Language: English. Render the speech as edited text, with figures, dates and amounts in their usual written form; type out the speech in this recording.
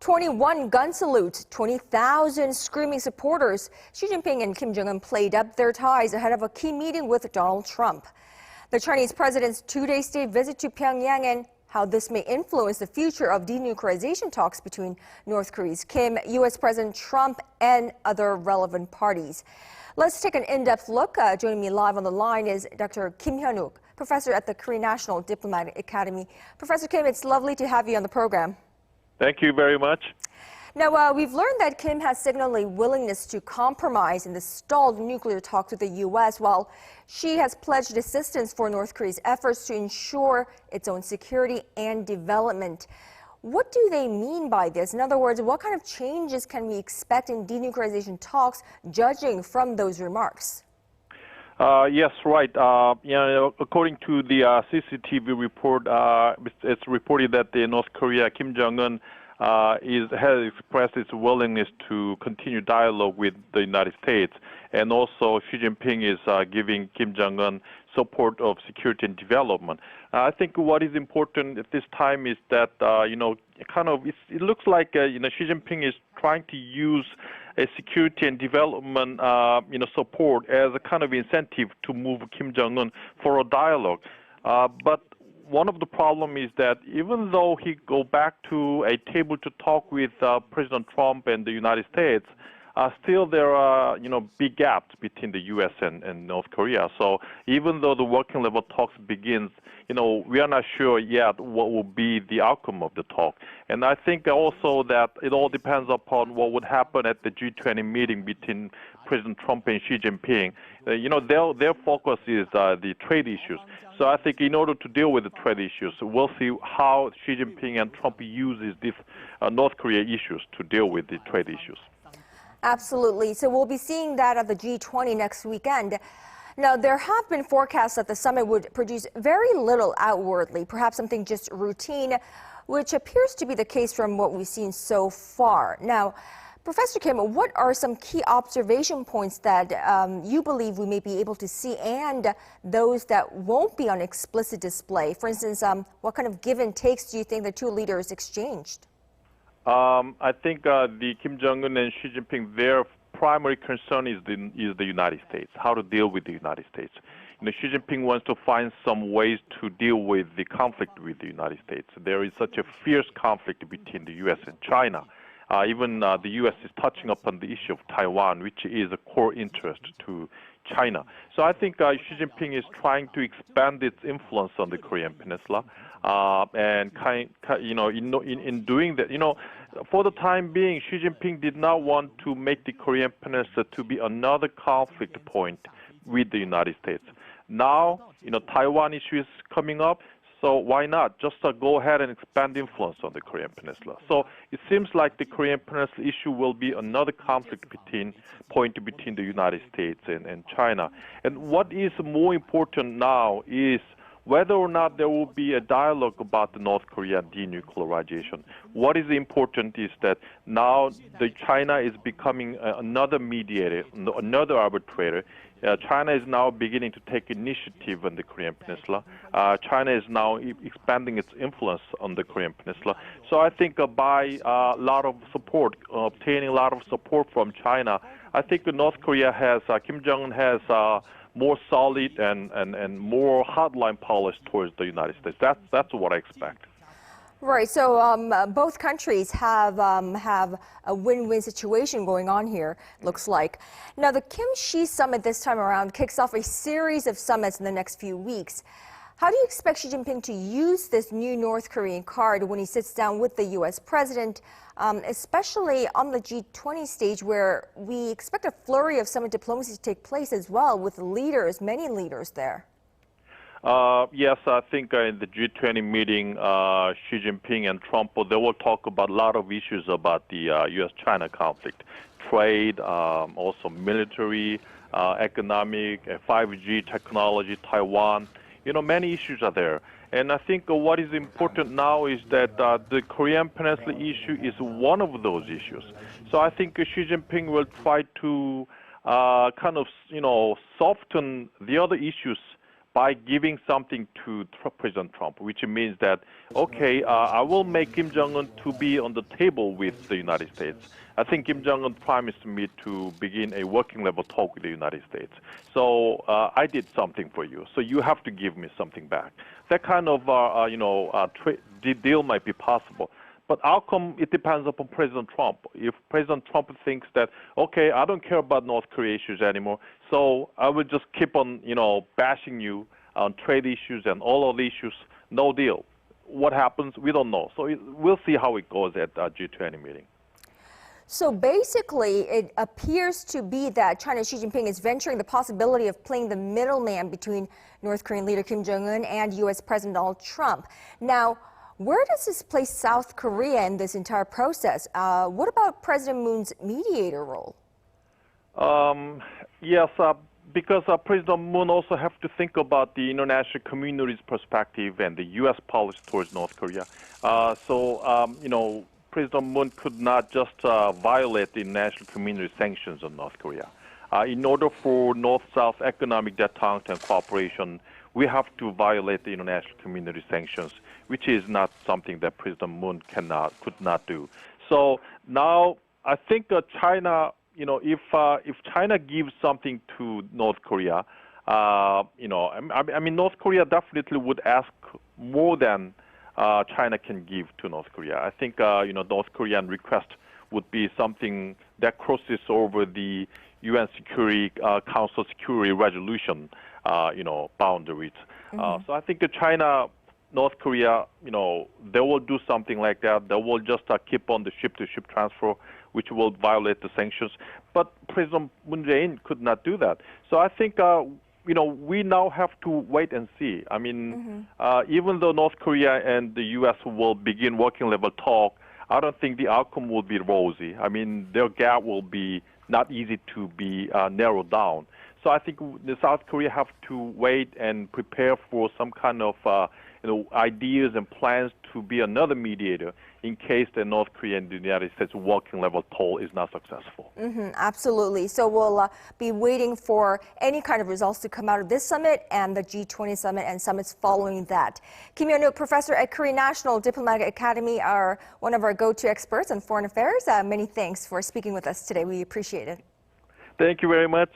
21 gun salutes, 20,000 screaming supporters. Xi Jinping and Kim Jong-un played up their ties ahead of a key meeting with Donald Trump. The Chinese president's two-day state visit to Pyongyang and how this may influence the future of denuclearization talks between North Korea's Kim, U.S. President Trump, and other relevant parties. Let's take an in-depth look. Joining me live on the line is Dr. Kim Hyun-wook, professor at the Korean National Diplomatic Academy. Professor Kim, it's lovely to have you on the program. Thank you very much. Now, we've learned that Kim has signaled a willingness to compromise in the stalled nuclear talks with the U.S., while she has pledged assistance for North Korea's efforts to ensure its own security and development. What do they mean by this? In other words, what kind of changes can we expect in denuclearization talks, judging from those remarks? Yes, right. According to the CCTV report, it's reported that the North Korea, Kim Jong-un, has expressed its willingness to continue dialogue with the United States. And also, Xi Jinping is giving Kim Jong-un support of security and development. I think what is important at this time is that, it looks like, Xi Jinping is trying to use a security and development, support as a kind of incentive to move Kim Jong-un for a dialogue. But one of the problems is that even though he go back to a table to talk with President Trump and the United States, still there are, big gaps between the U.S. and North Korea. So even though the working level talks begins, we are not sure yet what will be the outcome of the talk. And I think also that it all depends upon what would happen at the G20 meeting between President Trump and Xi Jinping. Their focus is the trade issues. So I think in order to deal with the trade issues, we'll see how Xi Jinping and Trump uses these North Korea issues to deal with the trade issues. Absolutely. So we'll be seeing that at the G20 next weekend. Now, there have been forecasts that the summit would produce very little outwardly, perhaps something just routine, which appears to be the case from what we've seen so far. Now, Professor Kim, what are some key observation points that you believe we may be able to see and those that won't be on explicit display? For instance, what kind of give and takes do you think the two leaders exchanged? I think the Kim Jong-un and Xi Jinping, their primary concern is the United States, how to deal with the United States. Xi Jinping wants to find some ways to deal with the conflict with the United States. There is such a fierce conflict between the U.S. and China. Even the U.S. is touching upon the issue of Taiwan, which is a core interest to China. So I think Xi Jinping is trying to expand its influence on the Korean Peninsula, and in doing that, for the time being, Xi Jinping did not want to make the Korean Peninsula to be another conflict point with the United States. Now, Taiwan issue is coming up. So why not just go ahead and expand influence on the Korean Peninsula? So it seems like the Korean Peninsula issue will be another conflict point between the United States and China. And what is more important now is whether or not there will be a dialogue about the North Korea denuclearization. What is important is that now China is becoming another mediator, another arbitrator. China is now beginning to take initiative on the Korean Peninsula. China is now expanding its influence on the Korean Peninsula. So I think by a lot of support, obtaining a lot of support from China, I think North Korea has, Kim Jong-un has more solid and more hardline policy towards the United States. That's what I expect. Right. So both countries have a win-win situation going on here, looks like. Now, the Kim-Xi summit this time around kicks off a series of summits in the next few weeks. How do you expect Xi Jinping to use this new North Korean card when he sits down with the U.S. president, especially on the G20 stage, where we expect a flurry of summit diplomacy to take place as well, with leaders, many leaders there? Yes, I think in the G20 meeting, Xi Jinping and Trump, they will talk about a lot of issues about the U.S.-China conflict, trade, also military, economic, 5G technology, Taiwan. Many issues are there. And I think what is important now is that the Korean Peninsula issue is one of those issues. So I think Xi Jinping will try to soften the other issues by giving something to President Trump, which means that, okay, I will make Kim Jong-un to be on the table with the United States. I think Kim Jong-un promised me to begin a working level talk with the United States. So I did something for you, so you have to give me something back. That kind of deal might be possible. But outcome, it depends upon President Trump. If President Trump thinks that, okay, I don't care about North Korea issues anymore, so I will just keep on, bashing you on trade issues and all of the issues, no deal. What happens, we don't know. So we'll see how it goes at G20 meeting. So basically, it appears to be that China's Xi Jinping is venturing the possibility of playing the middleman between North Korean leader Kim Jong-un and U.S. President Donald Trump. Now, where does this place South Korea in this entire process? What about President Moon's mediator role? Yes, because President Moon also has to think about the international community's perspective and the U.S. policy towards North Korea. President Moon could not just violate the international community sanctions on North Korea. In order for North-South economic detente and cooperation, we have to violate the international community sanctions, which is not something that President Moon could not do. So now I think China, if China gives something to North Korea, North Korea definitely would ask more than China can give to North Korea. I think North Korean request would be something that crosses over the UN Security Council Security Resolution, boundaries. So I think China, North Korea, they will do something like that. They will just keep on the ship-to-ship transfer, which will violate the sanctions. But President Moon Jae-in could not do that. So I think, we now have to wait and see. I mean, even though North Korea and the U.S. will begin working level talk, I don't think the outcome will be rosy. I mean, their gap will be not easy to be narrowed down. So I think the South Korea have to wait and prepare for some kind of ideas and plans to be another mediator in case the North Korea and the United States working level talk is not successful. Absolutely. So we'll be waiting for any kind of results to come out of this summit and the G20 summit and summits following that. Kim Hyun-wook, professor at Korea National Diplomatic Academy, are one of our go-to experts on foreign affairs. Many thanks for speaking with us today. We appreciate it. Thank you very much.